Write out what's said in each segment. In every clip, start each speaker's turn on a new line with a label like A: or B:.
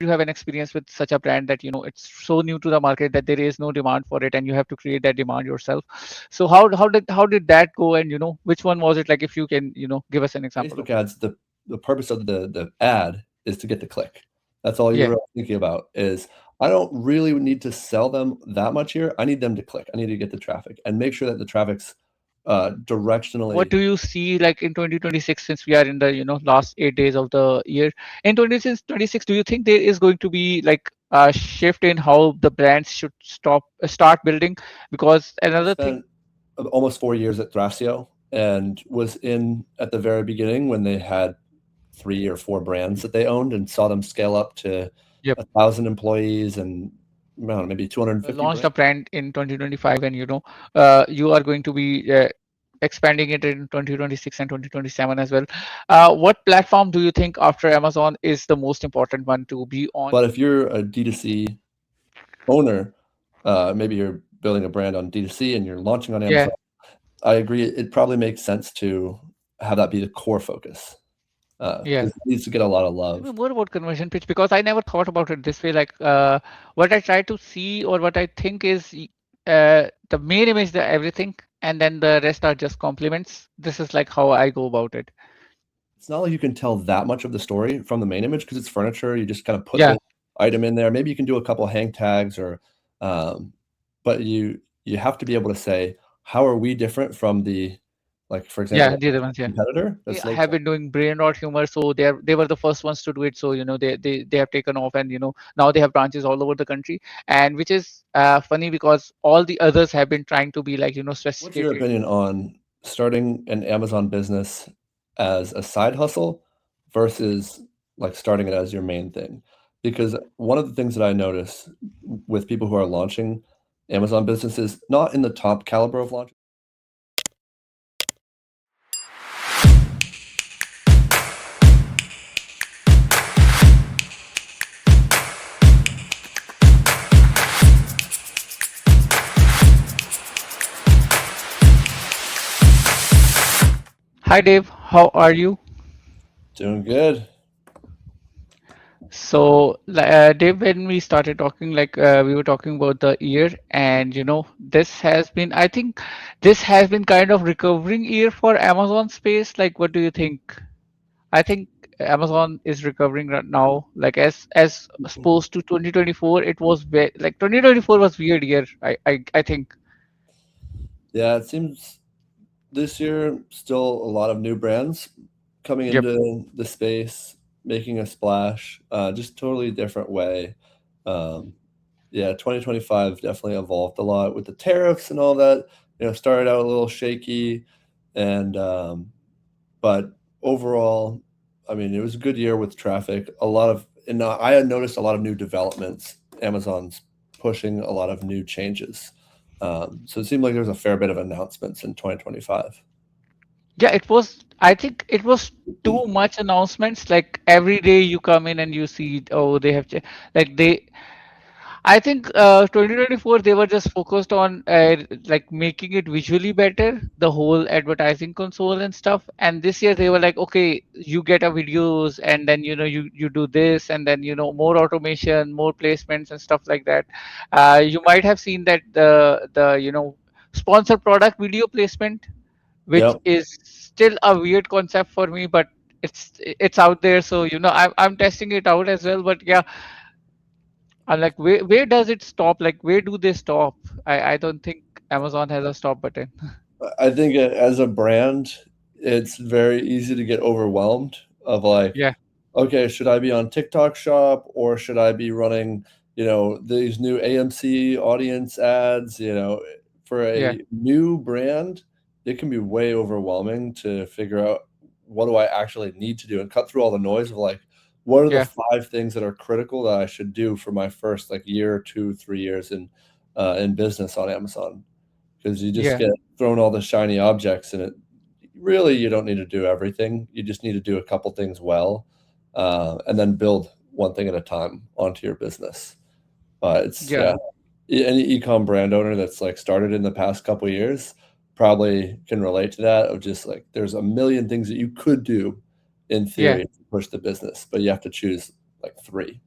A: you have an experience with such a brand that it's so new to the market that there is no demand for it, and you have to create that demand yourself. So how did that go, and which one was it? Like, if you can give us an example of
B: Facebook
A: it.
B: ads, the purpose of the ad is to get the click. That's all you're
A: Yeah.
B: really thinking about is I don't really need to sell them that much here. I need them to click. I need to get the traffic and make sure that the traffic's
A: What
B: directionally.
A: do you see like in 2026, since we are in the last 8 days of the year? In 2026, do you think there is going to be like a shift in how the brands should start building? Because
B: I
A: another thing.
B: spent almost 4 years at Thrasio and was in at the very beginning when they had 3 or 4 brands that they owned and saw them scale up to
A: Yep.
B: 1,000 employees and I don't know, maybe 250
A: Launched a
B: brands.
A: brand in 2025, and you are going to be expanding it in 2026 and 2027 as well. What platform do you think after Amazon is the most important one to be on?
B: But if you're a D2C owner, maybe you're building a brand on D2C and you're launching on
A: Yeah.
B: Amazon, I agree. It probably makes sense to have that be the core focus
A: Yeah.
B: because it needs to get a lot of
A: Tell me
B: love.
A: more about conversion pitch, because I never thought about it this way. Like, what I try to see, or what I think is, the main image, the everything, and then the rest are just compliments. This is like how I go about it.
B: It's not like you can tell that much of the story from the main image because it's furniture. You just kind of put
A: Yeah.
B: the item in there. Maybe you can do a couple hang tags or, um, but you have to be able to say, how are we different from the, like for
A: Yeah,
B: example,
A: the other ones. Yeah.
B: competitor that's
A: I
B: like,
A: have been doing brain rot humor, so they were the first ones to do it. So they have taken off, and now they have branches all over the country, and which is funny because all the others have been trying to be like
B: what's your
A: sophisticated.
B: opinion on starting an Amazon business as a side hustle versus like starting it as your main thing? Because one of the things that I notice with people who are launching Amazon businesses, not in the top caliber of launch.
A: Hi Dave, how are you?
B: Doing good.
A: So, Dave, when we started talking, like we were talking about the year, and I think, this has been kind of recovering year for Amazon space. Like, what do you think? I think Amazon is recovering right now. Like, as opposed to 2024, it was like 2024 was weird year. I think.
B: Yeah, it seems this year still a lot of new brands coming
A: Yep.
B: into the space, making a splash, just totally different way. Um, yeah, 2025 definitely evolved a lot with the tariffs and all that. Started out a little shaky, and but overall, I mean, it was a good year with traffic. A lot of, and I had noticed a lot of new developments. Amazon's pushing a lot of new changes. So it seemed like there was a fair bit of announcements in 2025.
A: Yeah, it was. I think it was too much announcements. Like every day you come in and you see, oh, they have like they. I think 2024 they were just focused on like making it visually better, the whole advertising console and stuff. And this year they were like, okay, you get a videos, and then you do this, and then more automation, more placements and stuff like that. You might have seen that the sponsor product video placement, which
B: Yep.
A: is still a weird concept for me, but it's out there. So I'm testing it out as well. But yeah, I'm like, where does it stop? Like, where do they stop? I don't think Amazon has a stop button.
B: I think as a brand, it's very easy to get overwhelmed of like,
A: Yeah.
B: okay, should I be on TikTok Shop or should I be running, these new AMC audience ads? For
A: Yeah.
B: a new brand, it can be way overwhelming to figure out what do I actually need to do and cut through all the noise of like, what are the
A: Yeah.
B: 5 things that are critical that I should do for my first like year, 2, 3 years in business on Amazon? Because you just
A: Yeah.
B: get thrown all the shiny objects and it really you don't need to do everything. You just need to do a couple things well, and then build one thing at a time onto your business. It's
A: Yeah.
B: yeah, any ecom brand owner that's like started in the past couple years probably can relate to that of just like there's a million things that you could do in
A: Yeah.
B: theory to push the business, but you have to choose like three.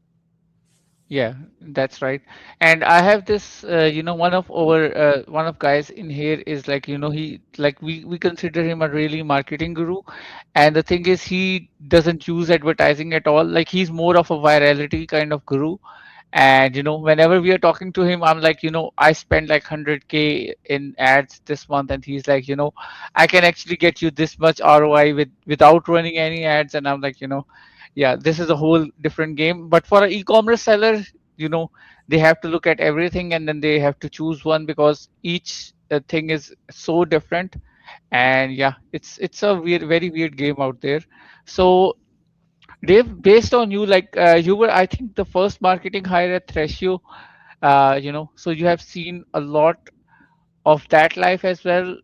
A: Yeah, that's right. And I have this, one of guys in here is like, he like we consider him a really marketing guru. And the thing is, he doesn't use advertising at all. Like he's more of a virality kind of guru. And whenever we are talking to him, I'm like, I spent like 100K in ads this month, and he's like, I can actually get you this much ROI without running any ads. And I'm like, yeah, this is a whole different game. But for an e-commerce seller, you know they have to look at everything, and then they have to choose one, because each thing is so different. And yeah, it's a very weird game out there. So Dave, based on you, like, you were, I think, the first marketing hire at Threshio, so you have seen a lot of that life as well.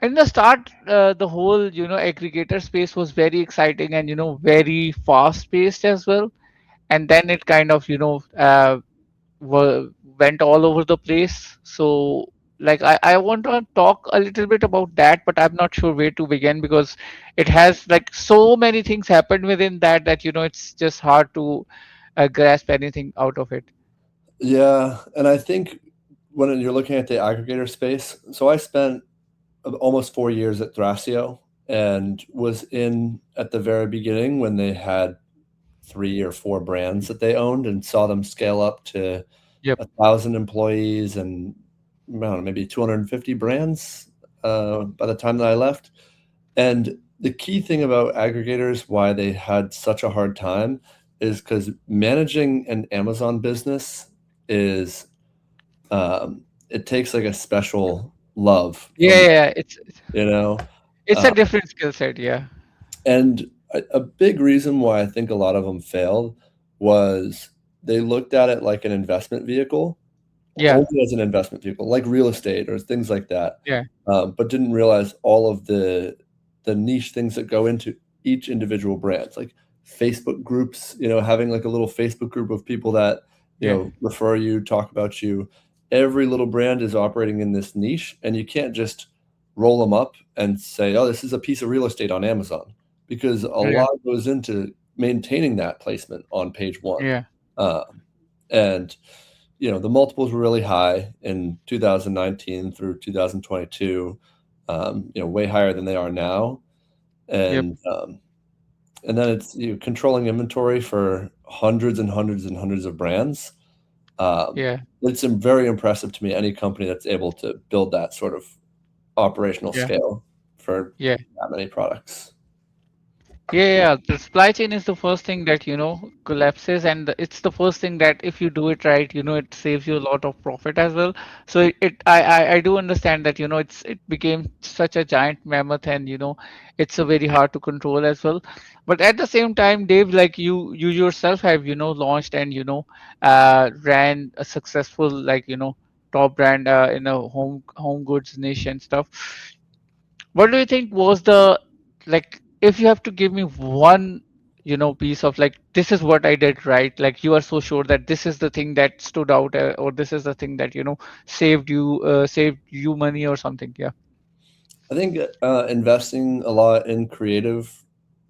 A: In the start, the whole, aggregator space was very exciting and, very fast paced as well. And then it kind of, went all over the place. So, like, I want to talk a little bit about that, but I'm not sure where to begin, because it has like so many things happened within that it's just hard to grasp anything out of it.
B: Yeah, and I think when you're looking at the aggregator space, so I spent almost 4 years at Thrasio and was in at the very beginning when they had 3 or 4 brands that they owned and saw them scale up to
A: Yep.
B: 1,000 employees and I don't know, maybe 250 brands by the time that I left. And the key thing about aggregators, why they had such a hard time, is because managing an Amazon business is it takes like a special love
A: Yeah,
B: from
A: yeah, yeah.
B: you know.
A: It's a
B: Uh,
A: different skill set. Yeah.
B: and a big reason why I think a lot of them failed was they looked at it like an investment vehicle,
A: Yeah.
B: only as an investment vehicle, like real estate or things like that,
A: Yeah.
B: but didn't realize all of the niche things that go into each individual brand, like Facebook groups. Having like a little Facebook group of people that
A: Yeah.
B: refer you, talk about you. Every little brand is operating in this niche, and you can't just roll them up and say, "Oh, this is a piece of real estate on Amazon," because a
A: Yeah.
B: lot goes into maintaining that placement on page one.
A: Yeah.
B: Uh, and the multiples were really high in 2019 through 2022, way higher than they are now.
A: Yep.
B: And then it's controlling inventory for hundreds and hundreds and hundreds of brands. Um,
A: Yeah.
B: it's very impressive to me, any company that's able to build that sort of operational
A: Yeah.
B: scale for
A: Yeah.
B: that many products.
A: Yeah, yeah, yeah. The supply chain is the first thing that, collapses, and it's the first thing that if you do it right, it saves you a lot of profit as well. So I do understand that, it became such a giant mammoth, and, it's a very hard to control as well. But at the same time, Dave, like you yourself have, launched and, ran a successful, like, top brand in a home goods niche and stuff. What do you think was the, like, if you have to give me one, piece of, like, this is what I did right, like you are so sure that this is the thing that stood out, or this is the thing that, saved you money or something. Yeah.
B: I think investing a lot in creative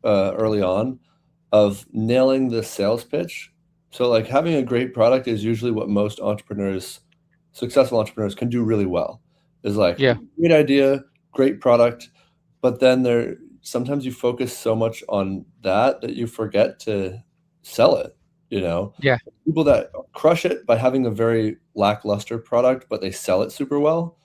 B: early on, of nailing the sales pitch. So, like, having a great product is usually what most entrepreneurs, successful entrepreneurs, can do really well. Is like
A: Yeah.
B: great idea, great product, but then sometimes you focus so much on that you forget to sell it. You know,
A: Yeah.
B: People that crush it by having a very lackluster product, but they sell it super well.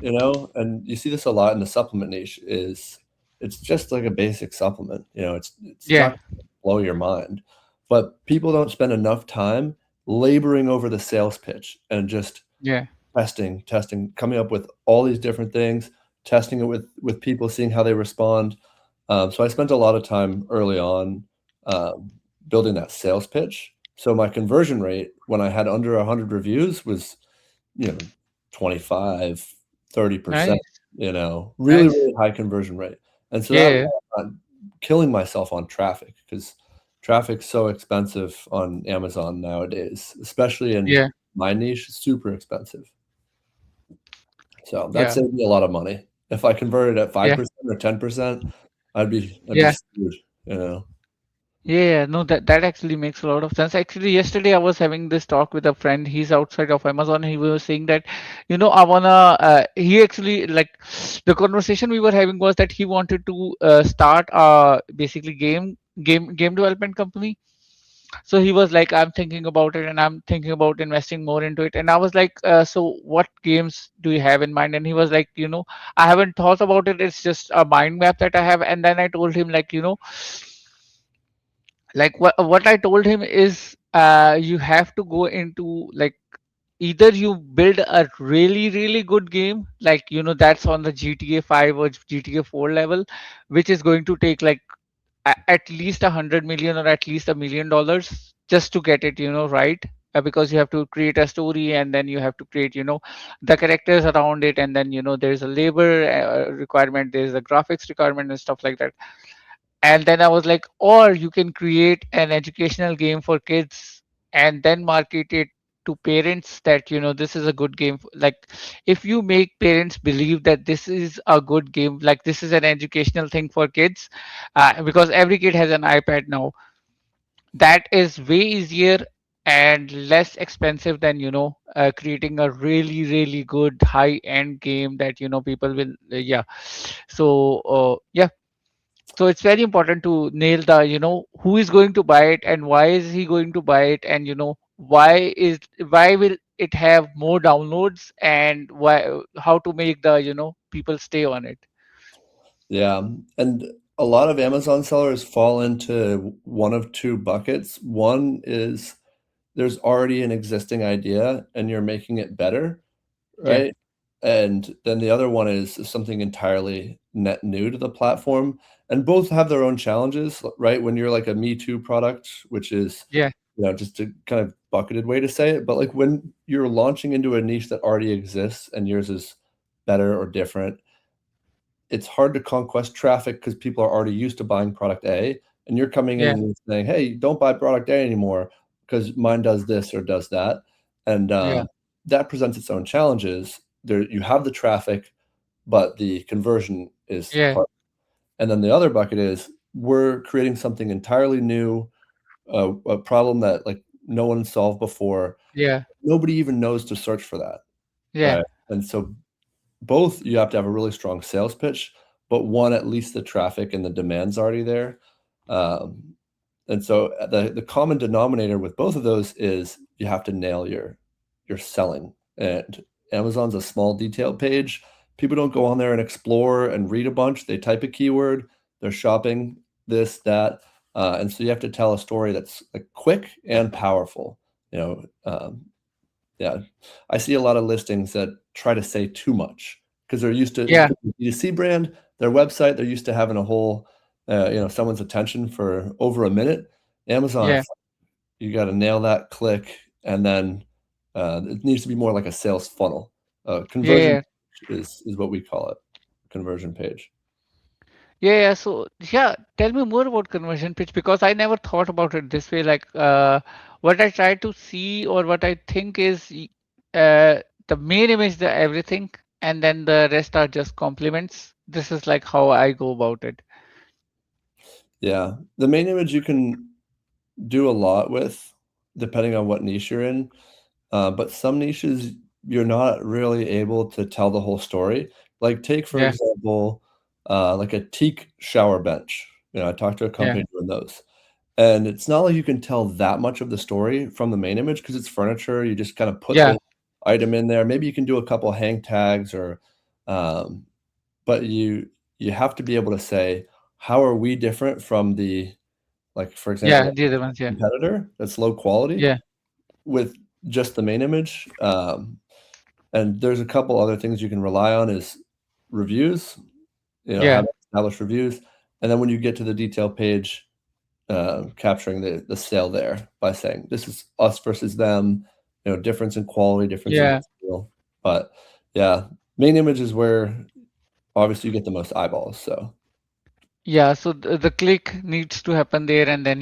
B: And you see this a lot in the supplement niche. Is It's just like a basic supplement. It's
A: Yeah.
B: not gonna blow your mind, but people don't spend enough time laboring over the sales pitch and just
A: Yeah.
B: testing, coming up with all these different things, testing it with people, seeing how they respond. So I spent a lot of time early on um, building that sales pitch. So my conversion rate when I had under 100 reviews was, you know, 25, 30%,
A: Nice.
B: really,
A: Nice.
B: really high conversion rate. And so that
A: Yeah.
B: way I'm not killing myself on traffic, because traffic's so expensive on Amazon nowadays, especially in
A: Yeah.
B: my niche, super expensive. So that
A: Yeah.
B: saved me a lot of money. If I converted at
A: Yeah.
B: 5% or 10%, I'd be
A: Yeah.
B: screwed, you know.
A: Yeah, no, that actually makes a lot of sense. Actually, yesterday I was having this talk with a friend. He's outside of Amazon. He was saying that, I wanna. He actually like the conversation we were having was that he wanted to start basically game development company. So he was like, I'm thinking about it, and I'm thinking about investing more into it. And I was like, so what games do you have in mind? And he was like, I haven't thought about it. It's just a mind map that I have. And then I told him like, like what I told him is you have to go into like either you build a really really good game like that's on the GTA 5 or GTA 4 level, which is going to take like at least 100 million or at least $1 million just to get it right, because you have to create a story and then you have to create the characters around it, and then there's a labor requirement, there's a graphics requirement and stuff like that. And then I was like, or you can create an educational game for kids and then market it to parents that this is a good game. Like if you make parents believe that this is a good game, like this is an educational thing for kids, because every kid has an iPad now, that is way easier and less expensive than creating a really really good high end game that people will yeah. So yeah, so it's very important to nail the who is going to buy it and why is he going to buy it, and why will it have more downloads, and why how to make the people stay on it.
B: Yeah, and a lot of Amazon sellers fall into one of two buckets. One is there's already an existing idea and you're making it better,
A: Yeah,
B: right? And then the other one is something entirely net new to the platform. And both have their own challenges, right? When you're like a Me Too product, which is,
A: yeah,
B: just a kind of bucketed way to say it, but like when you're launching into a niche that already exists and yours is better or different, it's hard to conquest traffic because people are already used to buying product A, and you're coming in
A: yeah,
B: and saying, "Hey, don't buy product A anymore because mine does this or does that," and
A: yeah,
B: that presents its own challenges. There, you have the traffic, but the conversion is
A: yeah,
B: hard. And then the other bucket is we're creating something entirely new, a problem that like no one solved before.
A: yeah,
B: Nobody even knows to search for that,
A: yeah,
B: right? And so both you have to have a really strong sales pitch, but one at least the traffic and the demand's already there. Um, and so the common denominator with both of those is you have to nail your selling. And Amazon's a small detailed page. People don't go on there and explore and read a bunch. They type a keyword, they're shopping this, that. And so you have to tell a story that's like quick and powerful. You know, yeah, I see a lot of listings that try to say too much because they're used to
A: yeah,
B: B2C brand, their website, they're used to having a whole, someone's attention for over a minute. Amazon,
A: yeah,
B: it's you got to nail that click, and then it needs to be more like a sales funnel.
A: yeah,
B: Conversion
A: yeah.
B: is what we call it, conversion page.
A: Yeah, yeah. So, yeah, tell me more about conversion pitch because I never thought about it this way. Like, what I try to see or what I think is the main image, the everything, and then the rest are just compliments. This is like how I go about it.
B: Yeah, the main image you can do a lot with, depending on what niche you're in. But some niches, you're not really able to tell the whole story. Like, take, for
A: Yeah,
B: example, like a teak shower bench. I talked to a
A: yeah,
B: company doing those. And it's not like you can tell that much of the story from the main image because it's furniture. You just kind of put
A: yeah,
B: the item in there. Maybe you can do a couple hang tags or, um, but you have to be able to say, how are we different from the, like, for
A: yeah.
B: example,
A: The other ones, yeah,
B: competitor that's low quality
A: yeah,
B: with just the main image. And there's a couple other things you can rely on is reviews,
A: yeah,
B: having established reviews. And then when you get to the detail page, capturing the sale there by saying this is us versus them, difference in quality, difference in
A: yeah.
B: feel. But yeah, main image is where obviously you get the most eyeballs. So
A: Yeah, so the click needs to happen there, and then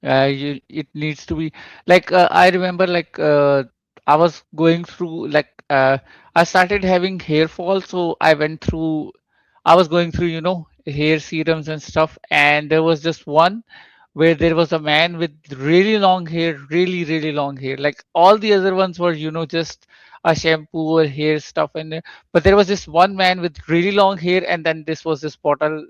A: it needs to be like I remember like I was going through like I started having hair fall, so I was going through hair serums and stuff, and there was just one where there was a man with really long hair, really, really long hair. Like all the other ones were, just a shampoo or hair stuff in there. But there was this one man with really long hair, and then this was this bottle,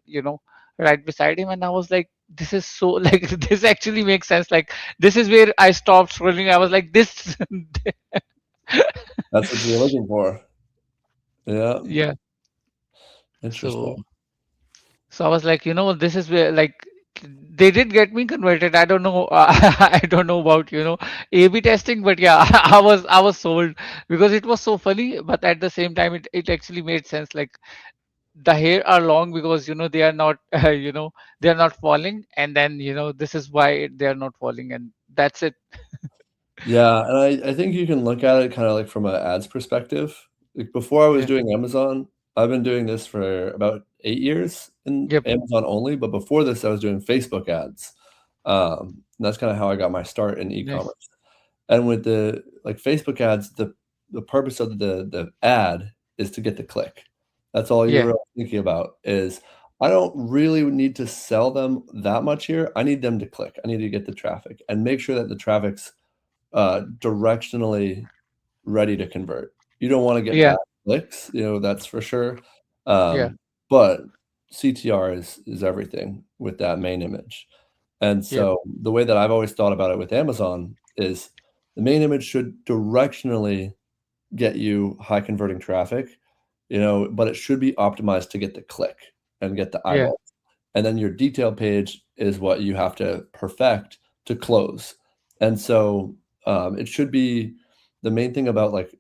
A: right beside him. And I was like, this is so like this actually makes sense. Like this is where I stopped scrolling. I was like, this
B: That's what you're looking for. Yeah,
A: yeah. So
B: interesting.
A: So I was like, this is where like they did get me converted. I don't know. I don't know about A/B testing, but yeah, I was sold because it was so funny. But at the same time, it actually made sense. Like the hair are long because they are not they are not falling, and then this is why they are not falling, and that's it.
B: Yeah, and I think you can look at it kinda like from a ads perspective. Like, before I was
A: Yeah.
B: doing Amazon, I've been doing this for about 8 years in
A: Yep.
B: Amazon only, but before this, I was doing Facebook ads. And that's kinda how I got my start in
A: Nice.
B: e-commerce. And with the like, Facebook ads, the purpose of the ad is to get the click. That's all you're
A: Yeah.
B: really thinking about is, "I don't really need to sell them that much here, I need them to click. I need to get the traffic," and make sure that the traffic's directionally ready to convert. You don't wanna get
A: Yeah.
B: bad clicks, that's for sure.
A: Yeah.
B: But CTR is everything with that main image. And
A: Yep.
B: so the way that I've always thought about it with Amazon is the main image should directionally get you high converting traffic, but it should be optimized to get the click and get the
A: Yeah.
B: eyeball. And then your detail page is what you have to perfect to close. And so, it should be the main thing about, like,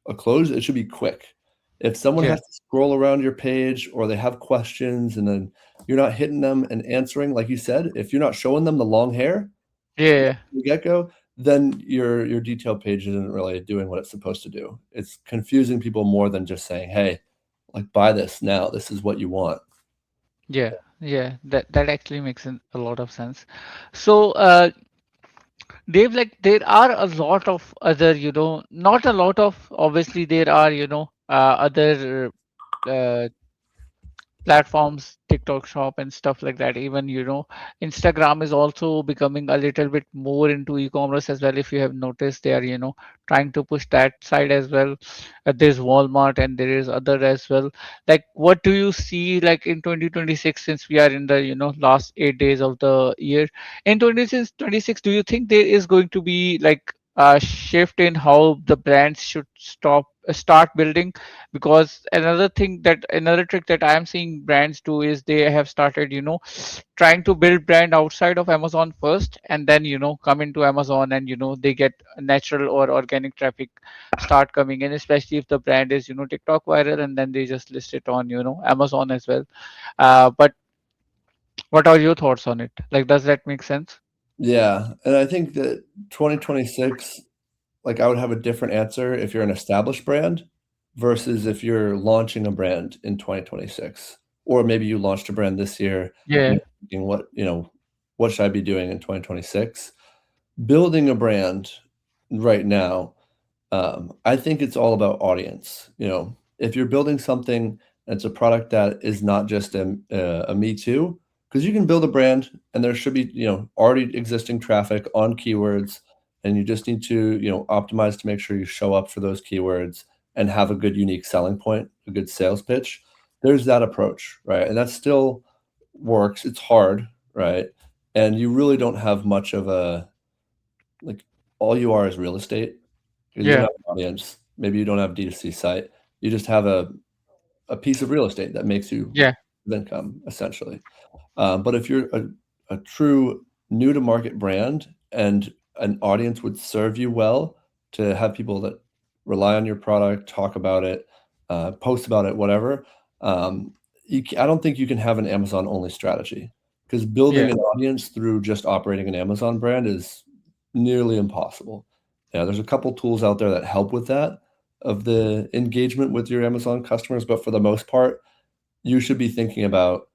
B: a close, it should be quick. If someone
A: Yeah.
B: has to scroll around your page or they have questions and then you're not hitting them and answering, like you said, if you're not showing them the long hair right
A: Yeah.
B: from the get-go, then your detail page isn't really doing what it's supposed to do. It's confusing people more than just saying, "Hey, like, buy this now. This is what you want."
A: Yeah. Yeah. That actually makes a lot of sense. So, Dave, like there are a lot of other, not a lot of, obviously there are, other platforms, TikTok shop and stuff like that. Even, Instagram is also becoming a little bit more into e-commerce as well. If you have noticed, they are, trying to push that side as well. There's Walmart and there is other as well. Like, what do you see like in 2026, since we are in the, last 8 days of the year? In 2026, do you think there is going to be like a shift in how the brands should start building? Because another trick that I am seeing brands do is they have started trying to build brand outside of Amazon first, and then come into Amazon, and they get natural or organic traffic start coming in, especially if the brand is TikTok viral, and then they just list it on Amazon as well. But what are your thoughts on it? Like, does that make sense?
B: Yeah, and I think that 2026, like, I would have a different answer if you're an established brand versus if you're launching a brand in 2026, or maybe you launched a brand this year and
A: Yeah.
B: you're thinking, "What should I be doing in 2026?" Building a brand right now, I think it's all about audience. If you're building something and it's a product that is not just a me too, because you can build a brand and there should be already existing traffic on keywords, and you just need to optimize to make sure you show up for those keywords and have a good unique selling point, a good sales pitch. There's that approach, right? And that still works. It's hard, right? And you really don't have much of a like all you are is real estate because you don't
A: Yeah.
B: have an audience. Maybe you don't have D2C site. You just have a piece of real estate that makes you
A: Yeah.
B: income, essentially. But if you're a true new to market brand and an audience would serve you well to have people that rely on your product, talk about it, post about it, whatever, I don't think you can have an Amazon only strategy because building
A: Yeah.
B: an audience through just operating an Amazon brand is nearly impossible. Yeah, there's a couple tools out there that help with that of the engagement with your Amazon customers, but for the most part, you should be thinking about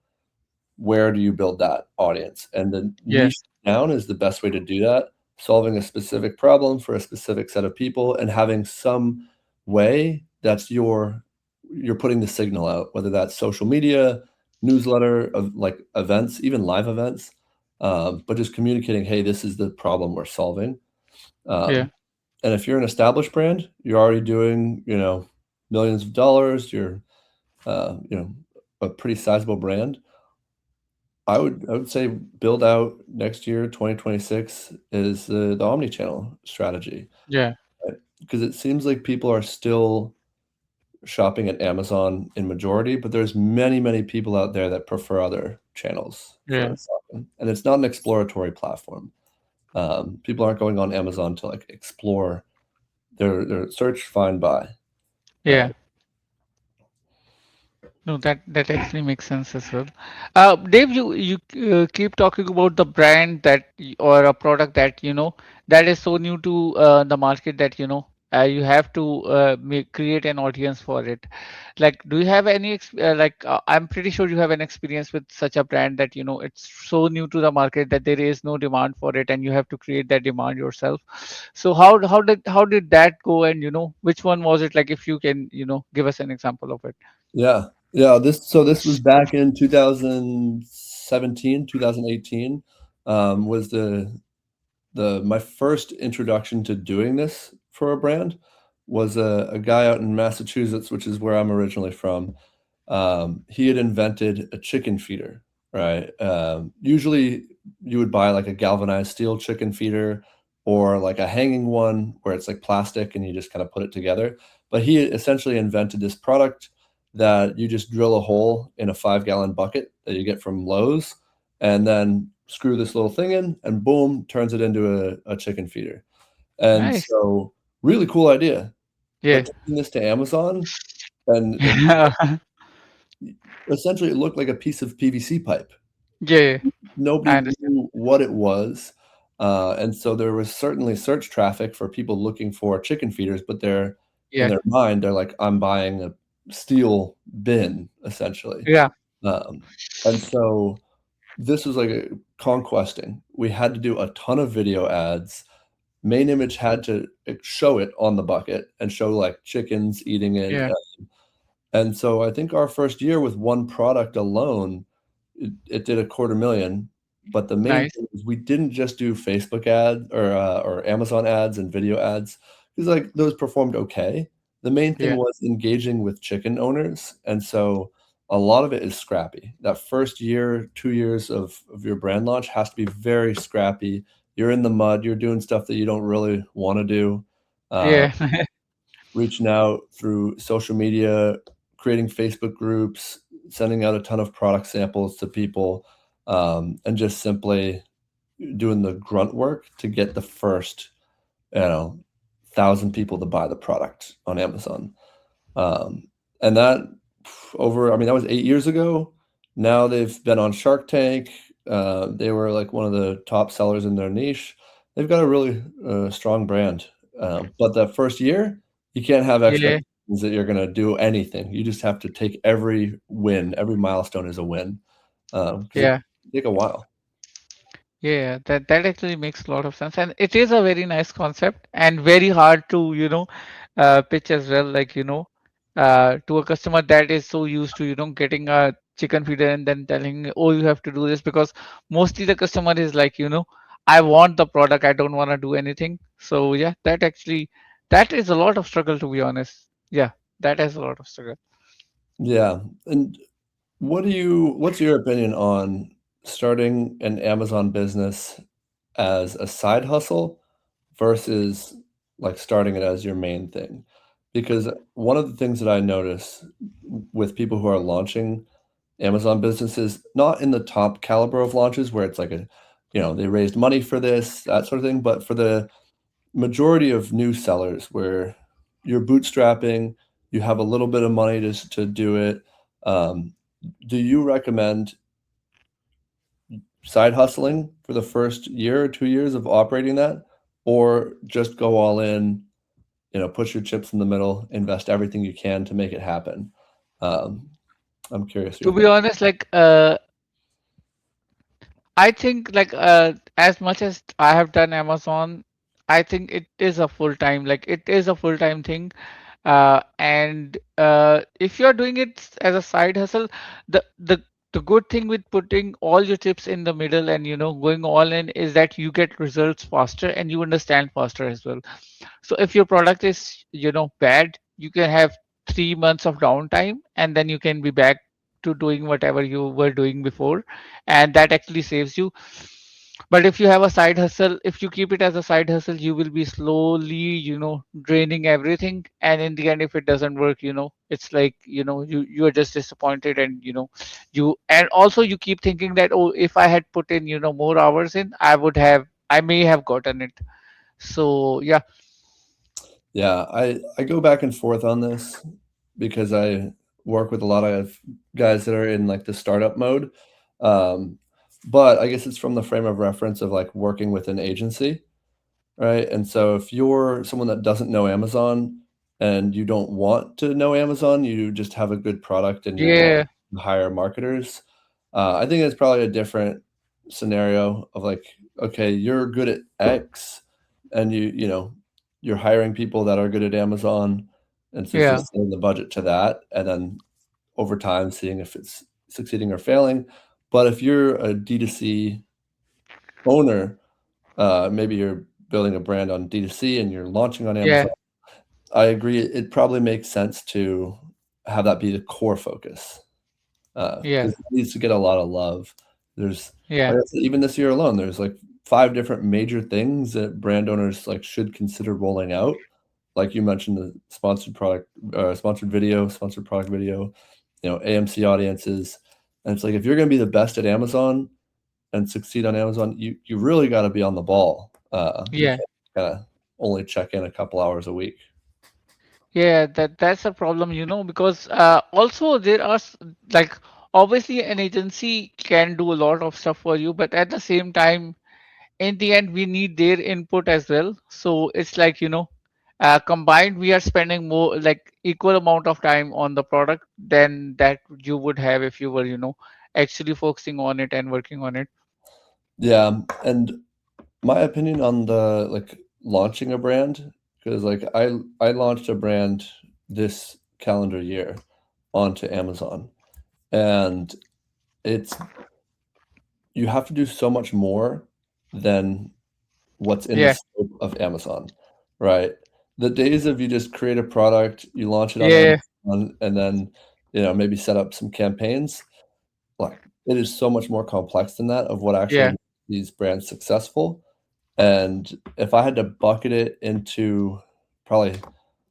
B: where do you build that audience? And the
A: Yeah.
B: niche down is the best way to do that, solving a specific problem for a specific set of people and having some way that's you're putting the signal out, whether that's social media, newsletter, of like events, even live events. but just communicating, hey, this is the problem we're solving.
A: Yeah.
B: Um, and if you're an established brand, you're already doing, millions of dollars. You're, a pretty sizable brand. I would say build out next year, 2026, is the omni-channel strategy,
A: Yeah.
B: right? Because it seems like people are still shopping at Amazon in majority, but there's many, many people out there that prefer other channels for
A: Yeah.
B: shopping, and it's not an exploratory platform. People aren't going on Amazon to like explore their search, find, buy. Uh,
A: Yeah. No, that actually makes sense as well. Dave, you keep talking about the brand or a product that that is so new to the market that you have to create an audience for it. Like, do you have any I'm pretty sure you have an experience with such a brand that it's so new to the market that there is no demand for it, and you have to create that demand yourself. So how did that go, and which one was it? Like, if you can give us an example of it.
B: yeah, yeah. This was back in 2017, 2018. Was the my first introduction to doing this for a brand was a guy out in Massachusetts, which is where I'm originally from. He had invented a chicken feeder, right? Usually you would buy like a galvanized steel chicken feeder or like a hanging one where it's like plastic and you just kind of put it together. But he essentially invented this product that you just drill a hole in a 5-gallon bucket that you get from Lowe's and then screw this little thing in and boom, turns it into a chicken feeder. And
A: Nice.
B: so really cool idea.
A: Yeah.
B: But taking this to Amazon and essentially it looked like a piece of PVC pipe.
A: Yeah, I
B: Nobody
A: understand.
B: knew what it was. And so there was certainly search traffic for people looking for chicken feeders, but they're in
A: Yeah,
B: their mind, they're like, I'm buying a steel bin, essentially.
A: yeah,
B: Um, and so this was like a conquesting. We had to do a ton of video ads. Main image had to show it on the bucket and show like chickens eating it.
A: yeah.
B: And so I think our first year with one product alone, it did 250,000. But the main
A: Nice.
B: thing is we didn't just do Facebook ad or Amazon ads and video ads because like those performed okay. The main thing
A: Yeah,
B: was engaging with chicken owners, and so a lot of it is scrappy. That first year, 2 years of your brand launch has to be very scrappy. You're in the mud. You're doing stuff that you don't really want to do. Uh,
A: yeah,
B: Reaching out through social media, creating Facebook groups, sending out a ton of product samples to people, and just simply doing the grunt work to get the first, 1,000 people to buy the product on Amazon. Um, and that I mean, that was 8 years ago. Now they've been on Shark Tank. They were like one of the top sellers in their niche. They've got a really strong brand. But that first year, you can't have
A: yeah,
B: expectations that you're going to do anything. You just have to take every win, every milestone is a win because it
A: yeah,
B: can take a while.
A: yeah. That actually makes a lot of sense, and it is a very nice concept and very hard to pitch as well. Like to a customer that is so used to getting a chicken feeder and then telling, oh, you have to do this, because mostly the customer is like, I want the product, I don't want to do anything. So yeah, that is a lot of struggle, to be honest. Yeah, that is a lot of struggle.
B: Yeah. And what's your opinion on starting an Amazon business as a side hustle versus like starting it as your main thing? Because one of the things that I notice with people who are launching Amazon businesses, not in the top caliber of launches where it's like they raised money for this, that sort of thing, but for the majority of new sellers where you're bootstrapping, you have a little bit of money to do it. Um, do you recommend side hustling for the first year or 2 years of operating that, or just go all in, put your chips in the middle, invest everything you can to make it happen? Um, I'm curious your
A: To be
B: thoughts.
A: honest, like I think, like as much as I have done Amazon, I think it is a full time, thing. And if you're doing it as a side hustle, the the the good thing with putting all your chips in the middle and going all in is that you get results faster and you understand faster as well. So if your product is bad, you can have 3 months of downtime and then you can be back to doing whatever you were doing before, and that actually saves you. But if you have a side hustle, if you keep it as a side hustle, you will be slowly draining everything, and in the end, if it doesn't work, it's like you are just disappointed, and you and also you keep thinking that, oh, if I had put in more hours in, I may have gotten it. So yeah.
B: Yeah, I go back and forth on this because I work with a lot of guys that are in like the startup mode. Um, but I guess it's from the frame of reference of like working with an agency, right? And so if you're someone that doesn't know Amazon and you don't want to know Amazon, you just have a good product and you want
A: Yeah.
B: to hire marketers. I think it's probably a different scenario of like, okay, you're good at X and you're hiring people that are good at Amazon. And so it's
A: Yeah.
B: just setting the budget to that. And then over time, seeing if it's succeeding or failing. But if you're a D2C owner, maybe you're building a brand on D2C and you're launching on
A: Yeah.
B: Amazon. I agree. It probably makes sense to have that be the core focus
A: Yeah.
B: because it needs to get a lot of love. There's,
A: Yeah.
B: like I said, even this year alone, there's like 5 different major things that brand owners like should consider rolling out. Like you mentioned, the sponsored product, sponsored video, sponsored product video, AMC audiences. And it's like if you're going to be the best at Amazon and succeed on Amazon, you really got to be on the ball. You
A: Yeah.
B: can't kind of only check in a couple hours a week.
A: Yeah, that's a problem, because also there are like, obviously an agency can do a lot of stuff for you, but at the same time, in the end, we need their input as well. So it's like, combined, we are spending more, like equal amount of time on the product than that you would have if you were, actually focusing on it and working on it.
B: Yeah, and my opinion on the like launching a brand, because like I launched a brand this calendar year onto Amazon, and it's you have to do so much more than what's in the
A: Yeah.
B: scope of Amazon, right? The days of you just create a product, you launch it on
A: Yeah.
B: Amazon, and then maybe set up some campaigns. Like it is so much more complex than that of what actually
A: Yeah.
B: makes these brands successful. And if I had to bucket it into probably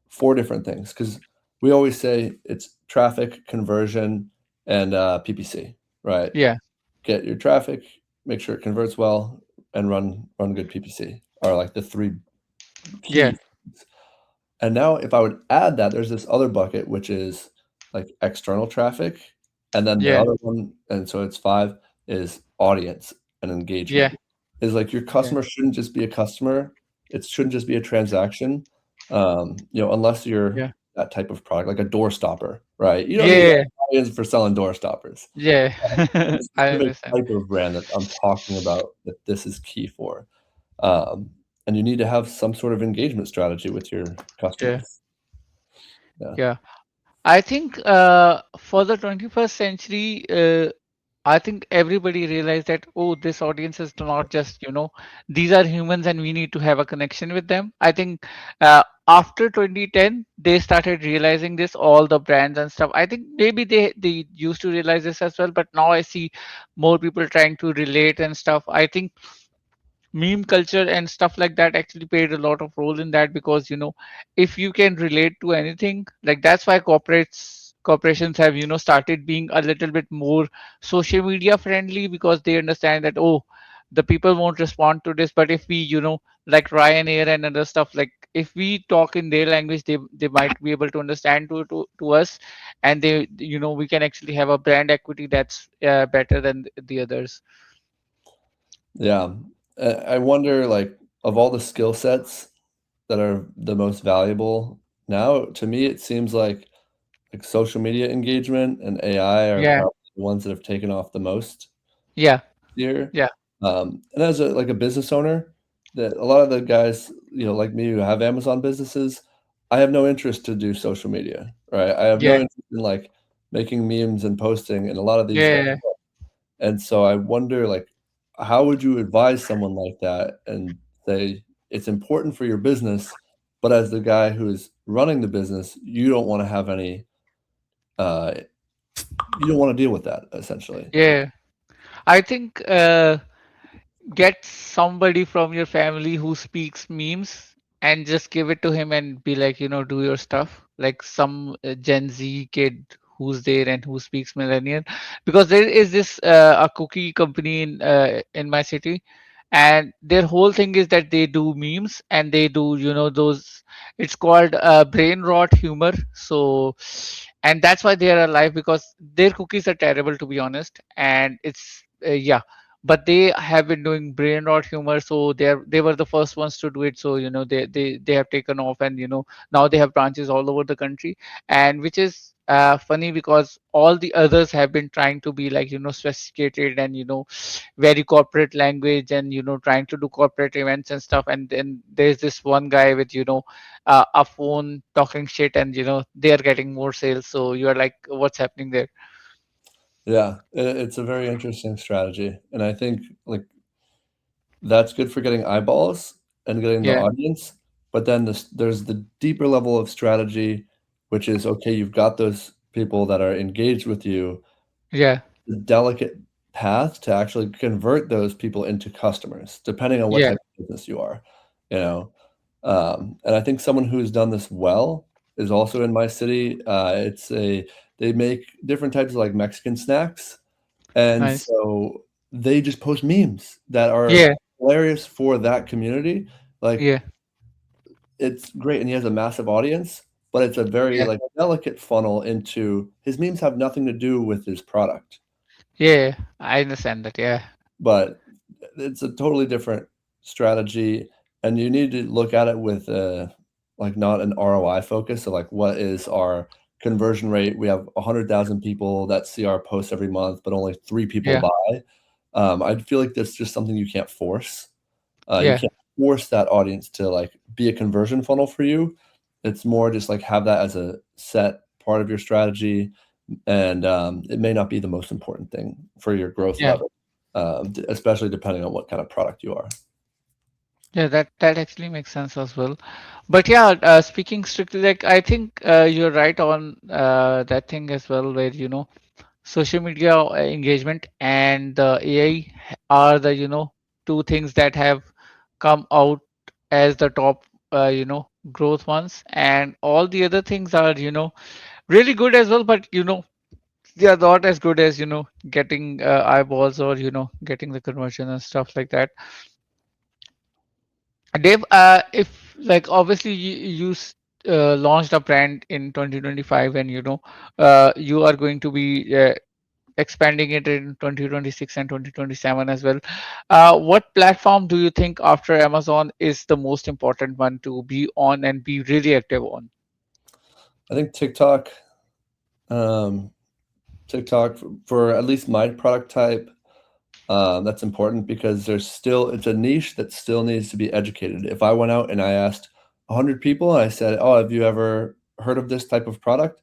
B: 4 different things, because we always say it's traffic, conversion, and PPC, right?
A: Yeah.
B: Get your traffic, make sure it converts well, and run good PPC are like the 3 key
A: Yeah.
B: things. And now if I would add that, there's this other bucket, which is like external traffic. And then the
A: Yeah.
B: other one, and so it's 5, is audience and
A: Yeah.
B: engagement. Is like your
A: Yeah.
B: customer shouldn't just be a customer. It shouldn't just be a transaction. Unless you're
A: Yeah.
B: that type of product, like a door stopper, right? You don't need
A: Yeah.
B: an audience for selling door stoppers.
A: Yeah.
B: A
A: I
B: specific
A: understand.
B: type of brand that I'm talking about that this is key for. Um, and you need to have some sort of engagement strategy with your
A: Yeah.
B: customers. Yeah.
A: Yeah. I think for the 21st century, I think everybody realized that, oh, this audience is not just, these are humans and we need to have a connection with them. I think after 2010, they started realizing this, all the brands and stuff. I think maybe they used to realize this as well, but now I see more people trying to relate and stuff. I think meme culture and stuff like that actually played a lot of role in that, because if you can relate to anything, like that's why corporations have started being a little bit more social media friendly, because they understand that, oh, the people won't respond to this, but if we like Ryanair and other stuff, like if we talk in their language, they might be able to understand to us, and we can actually have a brand equity that's better than the others.
B: Yeah. I wonder, like, of all the skill sets that are the most valuable now, to me, it seems like social media engagement and AI are
A: Yeah.
B: probably the ones that have taken off the most
A: Yeah.
B: here.
A: Yeah.
B: And as a business owner, that a lot of the guys, like me who have Amazon businesses, I have no interest to do social media, right? I have no
A: Yeah.
B: interest in like making memes and posting. And a lot of these guys
A: Yeah.
B: And so I wonder, like, how would you advise someone like that and say it's important for your business, but as the guy who's running the business, you don't want to have any, uh, you don't want to deal with that essentially.
A: Yeah, I think get somebody from your family who speaks memes and just give it to him and be like, do your stuff. Like some Gen Z kid who's there and who speaks millennial, because there is this a cookie company in my city, and their whole thing is that they do memes and they do those. It's called brain rot humor. So, and that's why they are alive, because their cookies are terrible, to be honest, and it's yeah, but they have been doing brain rot humor, so they were the first ones to do it. So they have taken off, and now they have branches all over the country, and which is funny because all the others have been trying to be like sophisticated and very corporate language, and trying to do corporate events and stuff, and then there's this one guy with a phone talking shit, and they are getting more sales. So you are like, what's happening there?
B: Yeah, it's a very interesting strategy, and I think like that's good for getting eyeballs and getting the
A: Yeah,
B: audience. But then there's the deeper level of strategy, which is okay, you've got those people that are engaged with you,
A: yeah,
B: the delicate path to actually convert those people into customers, depending on what
A: yeah,
B: type of business you are, you know. And I think someone who's done this well is also in my city. They make different types of like Mexican snacks, and
A: nice.
B: so they just post memes that are
A: Yeah,
B: hilarious for that community. Like
A: yeah,
B: it's great, and he has a massive audience, but it's a very
A: yeah,
B: like delicate funnel into his memes have nothing to do with his product,
A: yeah. I understand that. Yeah,
B: but it's a totally different strategy, and you need to look at it with like not an ROI focus. So like, what is our conversion rate? We have 100,000 people that see our posts every month, but only 3 people
A: yeah,
B: buy. I feel like that's just something you can't force. You
A: yeah,
B: can't force that audience to like be a conversion funnel for you. It's more just like have that as a set part of your strategy, and it may not be the most important thing for your growth
A: yeah,
B: level, especially depending on what kind of product you are.
A: yeah. That actually makes sense as well. But yeah, speaking strictly, like I think you're right on that thing as well, where social media engagement and the AI are the two things that have come out as the top growth ones, and all the other things are really good as well, but they are not as good as getting eyeballs, or getting the conversion and stuff like that. Dave, if like obviously you launched a brand in 2025, and you are going to be expanding it in 2026 and 2027 as well. What platform do you think after Amazon is the most important one to be on and be really active on?
B: I think um, TikTok for at least my product type, that's important because it's a niche that still needs to be educated. If I went out and I asked 100 people and I said, "Oh, have you ever heard of this type of product?"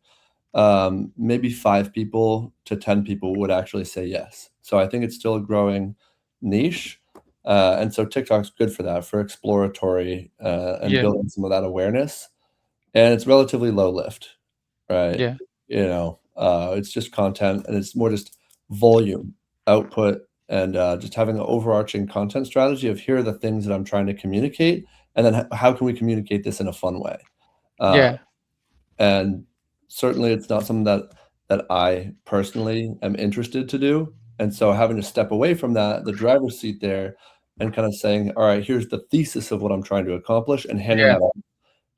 B: Maybe 5 people to 10 people would actually say yes. So I think it's still a growing niche. And so TikTok's good for that, for exploratory and
A: Yeah,
B: building some of that awareness. And it's relatively low lift, right?
A: yeah,
B: It's just content and it's more just volume, output, and just having an overarching content strategy of here are the things that I'm trying to communicate, and then how can we communicate this in a fun way? Uh,
A: yeah,
B: and certainly it's not something that I personally am interested to do. And so having to step away from that, the driver's seat there, and kind of saying, all right, here's the thesis of what I'm trying to accomplish, and handing
A: yeah,
B: that off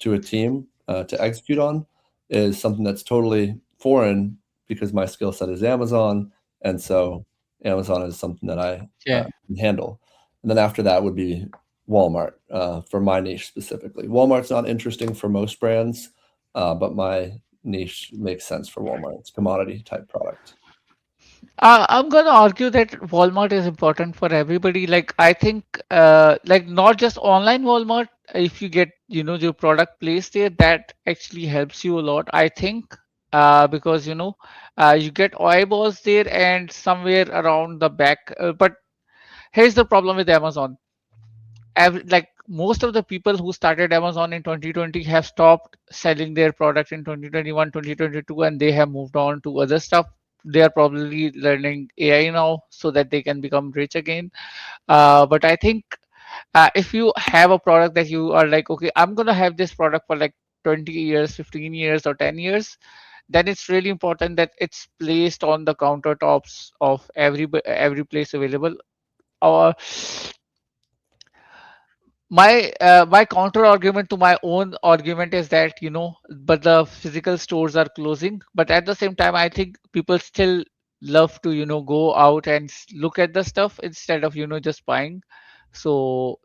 B: to a team to execute on is something that's totally foreign because my skill set is Amazon. And so Amazon is something that I
A: yeah,
B: can handle. And then after that would be Walmart for my niche specifically. Walmart's not interesting for most brands, but my niche makes sense for Walmart. It's a commodity type product.
A: I'm gonna argue that Walmart is important for everybody. Like I think, like not just online Walmart. If you get your product placed there, that actually helps you a lot. I think because you get eyeballs there and somewhere around the back. But here's the problem with Amazon. Like most of the people who started Amazon in 2020 have stopped selling their product in 2021, 2022, and they have moved on to other stuff. They are probably learning AI now so that they can become rich again. But I think if you have a product that you are like, okay, I'm gonna have this product for like 20 years, 15 years, or 10 years, then it's really important that it's placed on the countertops of every place available. Or my counter argument to my own argument is that, but the physical stores are closing, but at the same time I think people still love to go out and look at the stuff instead of just buying. So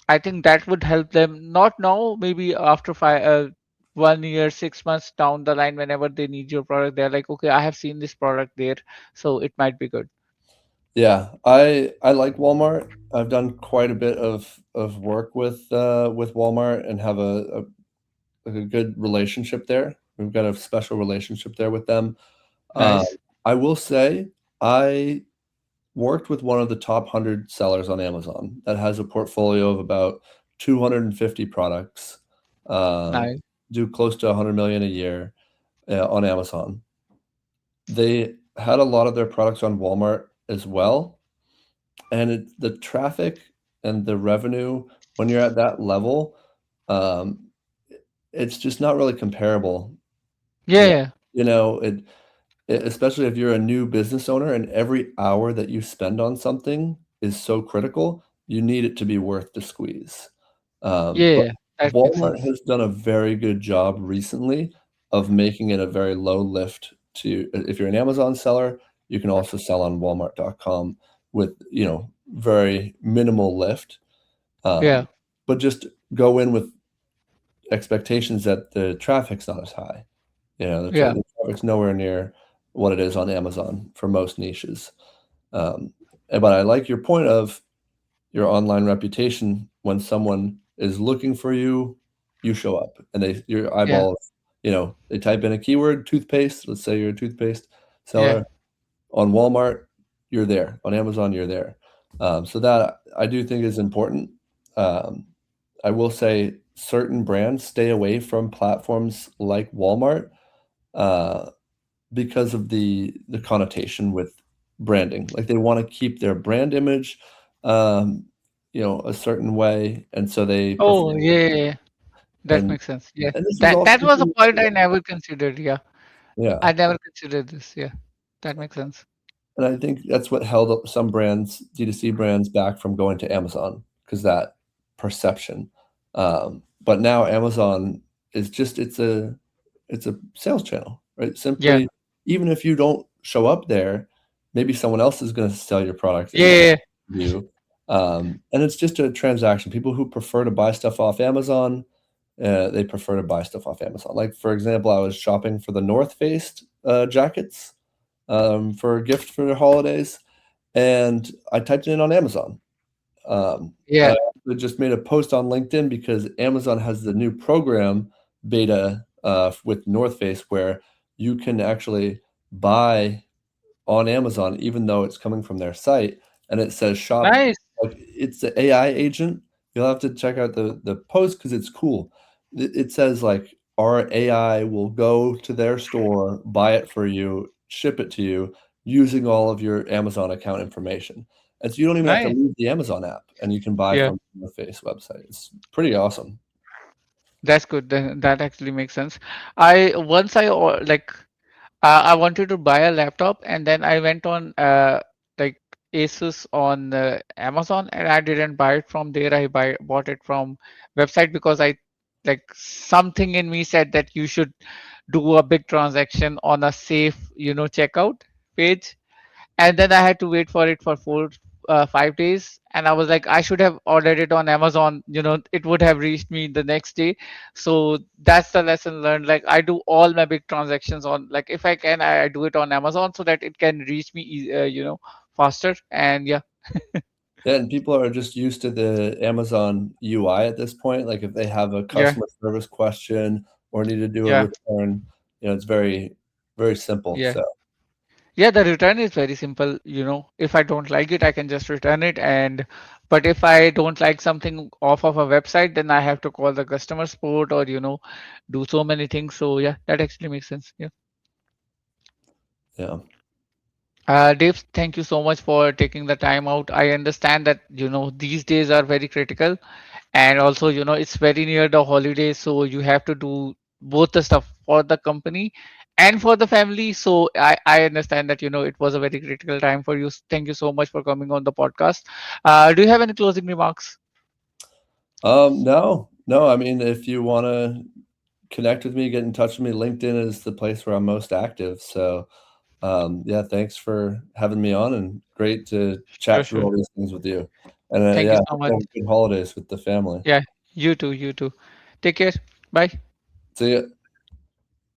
A: I think that would help them, not now, maybe after 1 year, 6 months down the line, whenever they need your product, they're like, okay, I have seen this product there, so it might be good.
B: Yeah, I like Walmart. I've done quite a bit of work with Walmart and have a good relationship there. We've got a special relationship there with them. Uh,
A: Nice.
B: I will say I worked with one of the top 100 sellers on Amazon that has a portfolio of about 250 products, uh,
A: Nice.
B: do close to 100 million a year on Amazon. They had a lot of their products on Walmart as well, and the traffic and the revenue when you're at that level, um, it's just not really comparable.
A: Yeah,
B: Yeah,
A: yeah,
B: especially if you're a new business owner and every hour that you spend on something is so critical, you need it to be worth the squeeze.
A: yeah,
B: But
A: yeah, that makes
B: Walmart
A: sense.
B: has done a very good job recently of making it a very low lift to if you're an Amazon seller, you can also sell on Walmart.com with, very minimal lift.
A: Yeah,
B: Um, but just go in with expectations that the traffic's not as high.
A: yeah,
B: The traffic's nowhere near what it is on Amazon for most niches. Um, but I like your point of your online reputation. When someone is looking for you, you show up, and your
A: yeah,
B: eyeballs, they type in a keyword, toothpaste. Let's say you're a toothpaste
A: yeah.
B: seller on Walmart, you're there. On Amazon, you're there. So that I do think is important. Um, I will say certain brands stay away from platforms like Walmart uh, because of the connotation with branding. Like they want to keep their brand image, um, a certain way, and so they prefer.
A: Oh, yeah, yeah, yeah. That
B: And
A: makes sense. Yeah,
B: and this is
A: that
B: also
A: that was a
B: something,
A: point I never considered. Yeah,
B: yeah.
A: I never considered this. Yeah, that makes sense.
B: And I think that's what held up some brands, D2C brands, back from going to Amazon because that perception. But now Amazon is just it's a sales channel, right?
A: Yeah,
B: Simply, even if you don't show up there, maybe someone else is going to sell your product
A: yeah,
B: and
A: yeah,
B: you. And it's just a transaction. People who prefer to buy stuff off Amazon, they prefer to buy stuff off Amazon. Like for example, I was shopping for the North Face jackets for a gift for the holidays, and I typed it in on Amazon. And
A: yeah.
B: I actually just made a post on LinkedIn because Amazon has the new program beta with North Face where you can actually buy on Amazon even though it's coming from their site, and it says shop.
A: Nice.
B: Like it's the AI agent. You'll have to check out the post because it's cool. It says like our AI will go to their store, buy it for you, ship it to you using all of your Amazon account information. And so you don't even have to
A: Nice.
B: leave the Amazon app and you can buy
A: Yeah,
B: from the Face website. It's pretty awesome.
A: that's good. That actually makes sense. I once I or- like I wanted to buy a laptop, and then I went on like Asus on Amazon, and I didn't buy it from there. I bought it from website because I like something in me said that you should do a big transaction on a safe, checkout page. And then I had to wait for it for 5 days, and I was like, I should have ordered it on Amazon. It would have reached me the next day. So that's the lesson learned. Like I do all my big transactions on, like if I can, I do it on Amazon so that it can reach me, faster. And yeah,
B: Yeah, and people are just used to the Amazon UI at this point. Like if they have a
A: yeah,
B: customer service question or need to do a
A: yeah,
B: return, it's very simple.
A: Yeah.
B: So
A: Yeah, the return is very simple. If I don't like it, I can just return it. But if I don't like something off of a website, then I have to call the customer support or, do so many things. So yeah, that actually makes sense. Yeah.
B: yeah.
A: Dave, thank you so much for taking the time out. I understand that, these days are very critical, and also, it's very near the holidays, so you have to do both the stuff for the company and for the family. So I understand that, it was a very critical time for you. Thank you so much for coming on the podcast. Do you have any closing remarks?
B: No, no. I mean, if you want to connect with me, get in touch with me. LinkedIn is the place where I'm most active. So, yeah, thanks for having me on, and great to
A: Sure,
B: chat through
A: sure.
B: all these things with you. And
A: Thank you
B: yeah,
A: so
B: hope you
A: much.
B: have good holidays with the family.
A: Yeah, you too, you too. Take care. Bye.
B: See ya.